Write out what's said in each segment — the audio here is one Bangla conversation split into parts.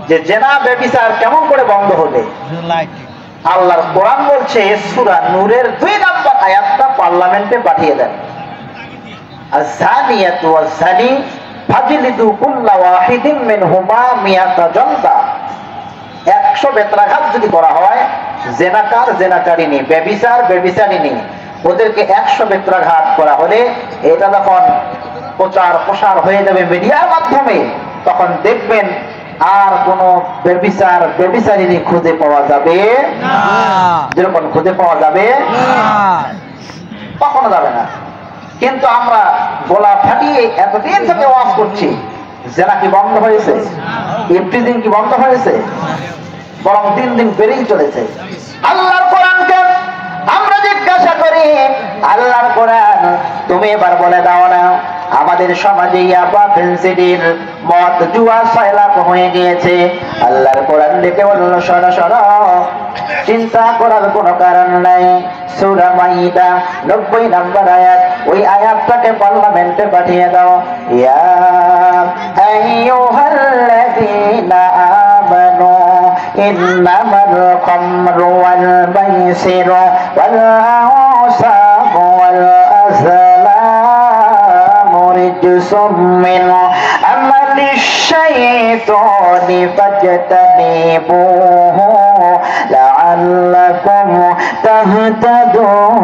যে জেনা ব্যভিচার কেমন করে বন্ধ হবে। আল্লাহর কোরআন বলছে সূরা নূরের 2 নম্বর আয়াতটা পার্লামেন্টে পাঠিয়ে দেন, আয-যানিয়াতু ওয়াজ-যানি ফাজলিদু কুল্লা ওয়াহিদিন মিনহুমা মিয়াতা জালদা। 100 বেত্রাঘাত যদি করা হয় জেনাকার জেনাকারিনী, ব্যভিচার ব্যভিচারিনী, ওদেরকে 100 বেত্রাঘাত করা হলে এটা যখন প্রচার প্রসার হয়ে যাবে মিডিয়ার মাধ্যমে, তখন দেখবেন আর কোন ব্যভিচার ব্যভিচারিনী খুঁজে পাওয়া যাবে না। যেরকম খুঁজে পাওয়া যাবে না, কখনো যাবে না। কিন্তু আমরা গলা ফাটিয়ে এতদিন থেকে ওয়াজ করছি, জেনা কি বন্ধ হয়েছে? ইফতিজিং কি বন্ধ হয়েছে? বরং দিন দিন বেড়েই চলেছে। আল্লাহর কোরআনকে আমরা জিজ্ঞাসা করি, আল্লাহর কোরআন তুমি এবার বলে দাও না, আমাদের সমাজে ইয়াবা ফেন্সিডির মদ জুয়া সয়লাভ হয়ে গিয়েছে। আল্লাহর কোরআন দেখে বলল শোনো শোনো, চিন্তা করার কোনো কারণ নাই। সূরা মাইদা 90 নম্বর আয়াত, ওই আয়াতটাকে পার্লামেন্টে পাঠিয়ে দাও। ইয়া আইয়ুহাল্লাযীনা আমানু ইন্নামাল খামরু ওয়াল মাইসিরু ওয়াল আনসাবু ওয়াল আযলামু রিজসুম মিন আমালিশ শাইতানি ফাজতানিবুহু লাআল্লাকুম তাহতাদুন।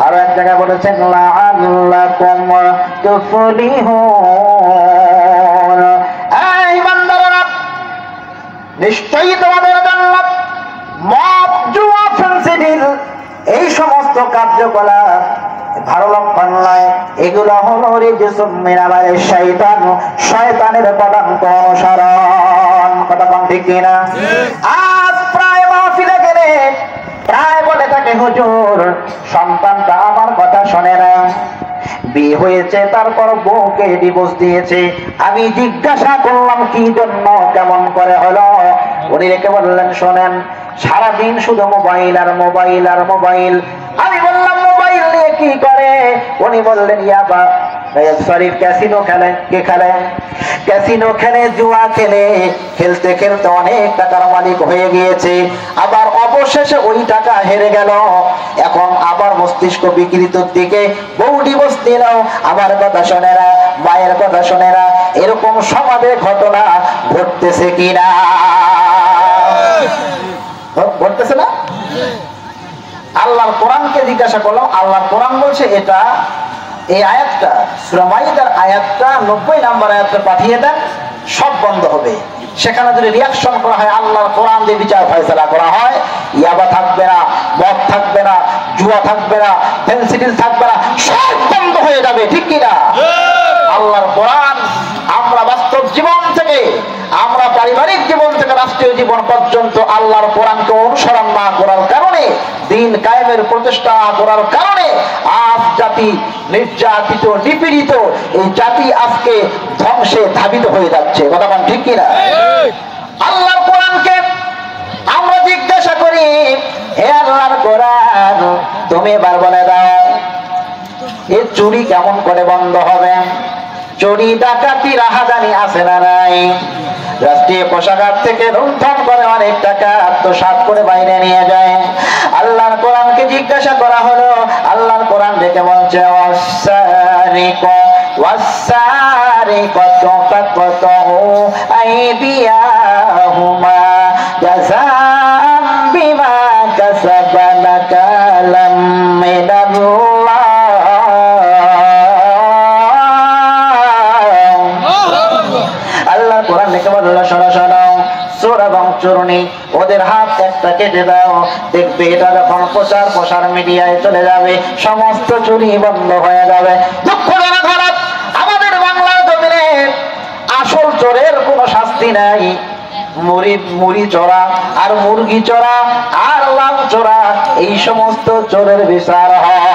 আরো এক জায়গায় বলেছেন লাআল্লাকুম তুফলিহুন। এই বান্দারা, নিশ্চয়ই তোমাদের জান্নাত। মদ জুয়া ফেন্সিডিল এই সমস্ত কার্যকলাপ ভালো লক্ষণ নয়, এগুলো হলো রিজসুম মিন আমালিশ শাইতান, শয়তানের পদাঙ্ক অনুসরণ। কথা কোন ঠিক কিনা? আজ প্রায় মাহফিলে গেলে প্রায় বলে থাকে হুজুর সন্তানটা আমার কথা শোনে না, বিয়ে হয়েছে তারপর বউকে ডিভোর্স দিয়েছে। আমি জিজ্ঞাসা করলাম কি জন্য, কেমন করে হলো? উনি রেখে বললেন শোনেন, সারাদিন শুধু মোবাইল আর মোবাইল আর মোবাইল। আমি বললাম মোবাইল নিয়ে কি করে? উনি বললেন ইয়াবা সরি ক্যাসিনো খেলে। কে খেলে? ক্যাসিনো খেলে, জুয়া খেলে, খেলতে খেলতে অনেক টাকার মালিক হয়ে গিয়েছে। আবার অবশেষে ওই টাকা হেরে গেল, এখন আবার মস্তিষ্ক বিকৃতির দিকে, বউ ডিভোর্স দিল, আমার কথা শোনে না, মায়ের কথা শোনে না। এরকম সমাজে ঘটনা ঘটতেছে কিনা? ঘটতেছে না? আল্লাহর কোরআনকে জিজ্ঞাসা করলাম, আল্লাহর কোরআন বলছে এটা, এই আয়াতটা সূরা মাইদার আয়াতটা 90 নম্বর আয়াতটা পাঠিয়ে দেন, সব বন্ধ হবে। সেখানে যদি রিয়াকশন করা হয়, আল্লাহর কোরআন দিয়ে বিচার ফয়সালা করা হয়, ইয়াবা থাকবে না, মদ থাকবে না, জুয়া থাকবে না, ফেন্সিডিল থাকবে না, সব বন্ধ হয়ে যাবে। ঠিক কিনা? আল্লাহর কোরআন আমরা বাস্তব জীবন থেকে, আমরা পারিবারিক জীবন থেকে রাষ্ট্রীয় জীবন পর্যন্ত আল্লাহর কোরআনকে অনুসরণ না করার কারণে, দিন কায়েমের প্রচেষ্টা করার কারণে আজ জাতি নির্যাতিত নিপীড়িত, এই জাতি আজকে ধ্বংসে ধাবিত হয়ে যাচ্ছে। কথা বলেন ঠিক কিনা? আল্লাহর কোরআনকে আমরা জিজ্ঞাসা করি, হে আল্লাহর কোরআন তুমি এবার বলে দাও এই চুরি কেমন করে বন্ধ হবে? চুরি ডাকাতি রাহাজানি আছে না নাই? রাষ্ট্রীয় কোষাগার থেকে লুণ্ঠন করে অনেক টাকা আত্মসাৎ করে বাইরে নিয়ে যায়। আল্লাহর কোরআনকে জিজ্ঞাসা করা হলো, আল্লাহর কোরআন দেখে বলছে ওয়াসারিকু ওয়াসারিকাতু ফাকতাউ আইদিয়াহুমা জাযাআম বিমা কাসাবা নাকালাম মিনাল্লাহ। আল্লাহর কোরআন দেখে বলল শোনো শোনো, চোর এবং চোরনি ওদের হাত একটা কেটে দাও, দেখবে এটা যখন প্রচার মিডিয়ায় চলে যাবে, সমস্ত চুরি বন্ধ হয়ে যাবে। দুঃখজনক খারাপ, আমাদের বাংলার জমিনে আসল চোরের কোনো শাস্তি নাই। মুড়ি চোরা আর মুরগি চোরা আর লাম চোরা, এই সমস্ত চোরের বিচার হয়।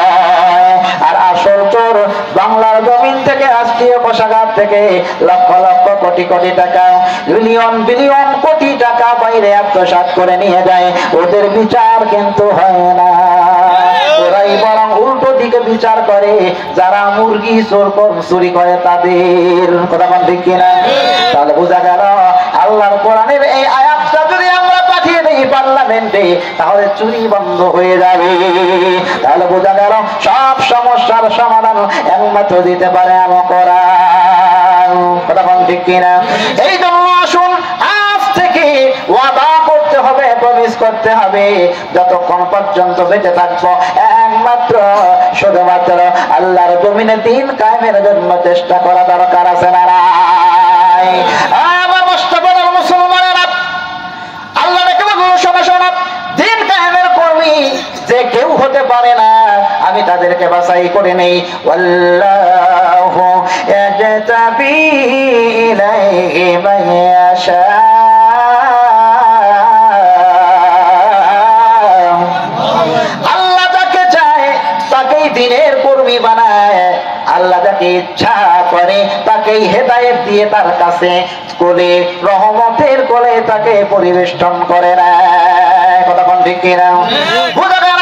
আর আসল চোর বাংলার জমিন থেকে, রাষ্ট্রীয় কোষাগার থেকে লক্ষ লক্ষ কোটি কোটি টাকা, বিলিয়ন বিলিয়ন কোটি টাকা বাইরে আত্মসাৎ করে নিয়ে যায়, ওদের বিচার কিন্তু হয় না। ওরাই বরং উল্টো দিকে বিচার করে, যারা মুরগি চুরি করে তাদের। কথা বল ঠিক কিনা? তাহলে বোঝা গেল আল্লাহর কোরআনের এই আয়াতটা যদি আমরা পাঠিয়ে দেই পার্লামেন্টে, তাহলে চুরি বন্ধ হয়ে যাবে। তাহলে বোঝা গেল সব সমস্যার সমাধান একমাত্র দিতে পারে আল কোরআন। কথা বল ঠিক কিনা? এই জন্য আসুন আজ থেকে ওয়াদা করতে হবে, প্রমিস করতে হবে, যতক্ষণ পর্যন্ত বেঁচে থাকবো একমাত্র শুধুমাত্র আল্লাহর জমিনে দিন কায়েমের জন্য চেষ্টা করা দরকার আছে না? আমার মুস্তাফার মুসলমানেরা, আল্লাহ রেখে শোনা শোনা, দিন কায়েমের কর্মী যে কেউ হতে পারে না, আমি তাদেরকে বাছাই করে নেই। আল্লাহু ইয়াজতাবি ইলাইহি মান ইয়াশা, আল্লাহ যাকে চায় তাকেই দিনের কর্মী বানায়, আল্লাহ যাকে ইচ্ছা করে তাকেই হেদায়েত দিয়ে তার কাছে কোলে রহমতের কোলে তাকে পরিবেষ্টন করে নেয়। কথা কোন ঠিক কিনা? বুঝা গেল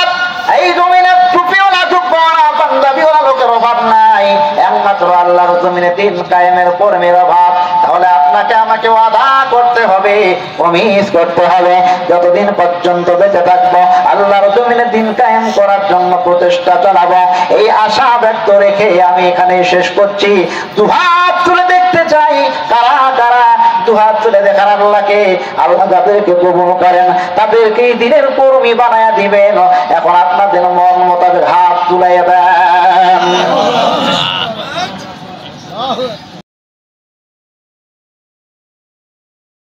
এই জমিনে টুপিওয়ালা টুপিওয়ালা পাঞ্জাবিওয়ালা লোকের অভাব নাই, একমাত্র আল্লাহর জমিনে দিন কায়েমের কর্মীর অভাব। তাহলে আপনাকে আমাকে ওয়াদা করতে হবে, প্রমিস করতে হবে, যতদিন পর্যন্ত বেঁচে থাকবো আল্লাহর জমিনে দিন কায়েম করার জন্য প্রচেষ্টা চালাবো। এই আশা ব্যক্ত রেখে আমি এখানে শেষ করছি। দুহাত তুলে দেখতে চাই কারা কারা দুহাত তুলে দেখার আল্লাহকে, আল্লাহ যাদেরকে কবুল করেন তাদেরকেই দিনের কর্মী বানায়া দিবেন। এখন আপনাদের মন মোতাবেক হাত তুলে দেন।